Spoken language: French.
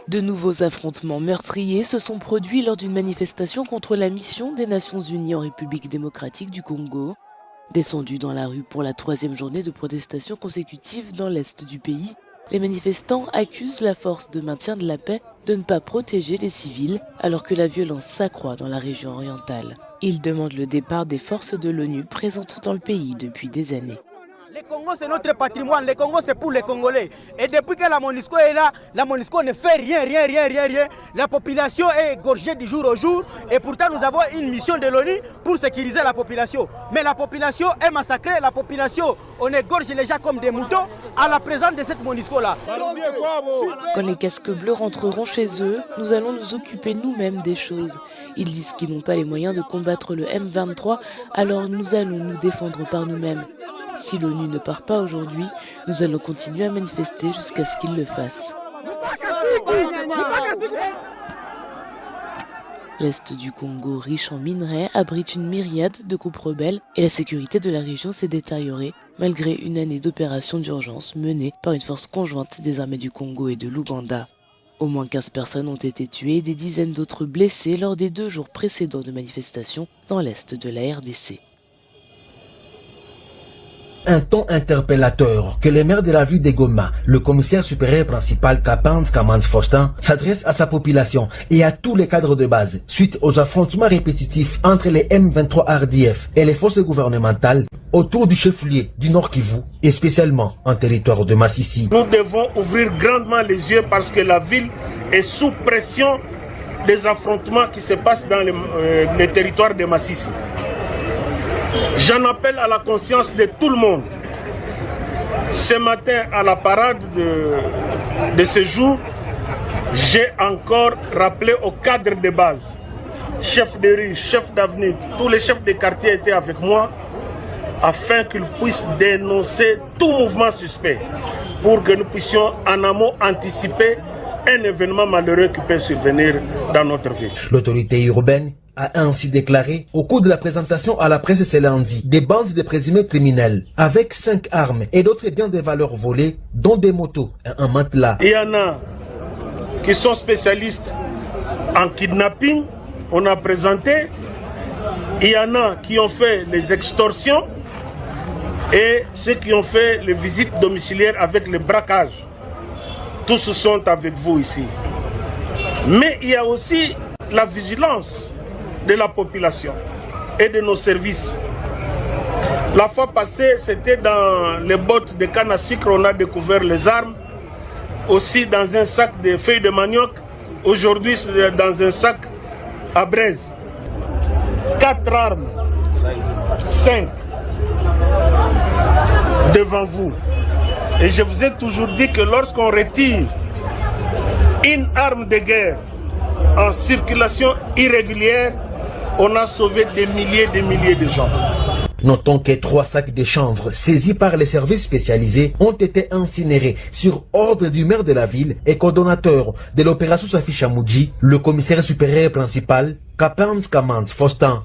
De nouveaux affrontements meurtriers se sont produits lors d'une manifestation contre la mission des Nations Unies en République démocratique du Congo. Descendus dans la rue pour la 3e journée de protestation consécutive dans l'est du pays, les manifestants accusent la force de maintien de la paix de ne pas protéger les civils alors que la violence s'accroît dans la région orientale. Ils demandent le départ des forces de l'ONU présentes dans le pays depuis des années. Le Congo, c'est notre patrimoine. Le Congo, c'est pour les Congolais. Et depuis que la MONUSCO est là, la MONUSCO ne fait rien. La population est égorgée du jour au jour. Et pourtant, nous avons une mission de l'ONU pour sécuriser la population. Mais la population est massacrée. La population, on égorge les gens comme des moutons à la présence de cette MONUSCO-là. Quand les casques bleus rentreront chez eux, nous allons nous occuper nous-mêmes des choses. Ils disent qu'ils n'ont pas les moyens de combattre le M23, alors nous allons nous défendre par nous-mêmes. Si l'ONU ne part pas aujourd'hui, nous allons continuer à manifester jusqu'à ce qu'ils le fassent. L'est du Congo, riche en minerais, abrite une myriade de groupes rebelles et la sécurité de la région s'est détériorée malgré une année d'opérations d'urgence menée par une force conjointe des armées du Congo et de l'Ouganda. Au moins 15 personnes ont été tuées et des dizaines d'autres blessées lors des 2 jours précédents de manifestations dans l'est de la RDC. Un ton interpellateur que le maire de la ville de Goma, le commissaire supérieur principal Kapans Kamans Faustin, s'adresse à sa population et à tous les cadres de base suite aux affrontements répétitifs entre les M23 RDF et les forces gouvernementales autour du chef-lieu du Nord Kivu et spécialement en territoire de Massissi. Nous devons ouvrir grandement les yeux parce que la ville est sous pression des affrontements qui se passent dans les territoires de Massissi. J'en appelle à la conscience de tout le monde. Ce matin, à la parade de ce jour, j'ai encore rappelé aux cadres de base, chefs de rue, chefs d'avenue, tous les chefs de quartier étaient avec moi, afin qu'ils puissent dénoncer tout mouvement suspect, pour que nous puissions en amont anticiper un événement malheureux qui peut survenir dans notre ville. L'autorité urbaine a ainsi déclaré au cours de la présentation à la presse ce lundi des bandes de présumés criminels avec 5 armes et d'autres biens de valeur volés, dont des motos et un matelas. Il y en a qui sont spécialistes en kidnapping, on a présenté. Il y en a qui ont fait les extorsions et ceux qui ont fait les visites domiciliaires avec le braquage. Tous sont avec vous ici. Mais il y a aussi la vigilance de la population et de nos services. La fois passée, c'était dans les bottes de canne à sucre, on a découvert les armes, aussi dans un sac de feuilles de manioc. Aujourd'hui, c'est dans un sac à braise. 4 armes, 5 devant vous. Et je vous ai toujours dit que lorsqu'on retire une arme de guerre en circulation irrégulière, on a sauvé des milliers de gens. Notons que 3 sacs de chanvre saisis par les services spécialisés ont été incinérés sur ordre du maire de la ville et coordonnateur de l'opération Safi Chamouji, le commissaire supérieur principal Kapans Kamans Faustin.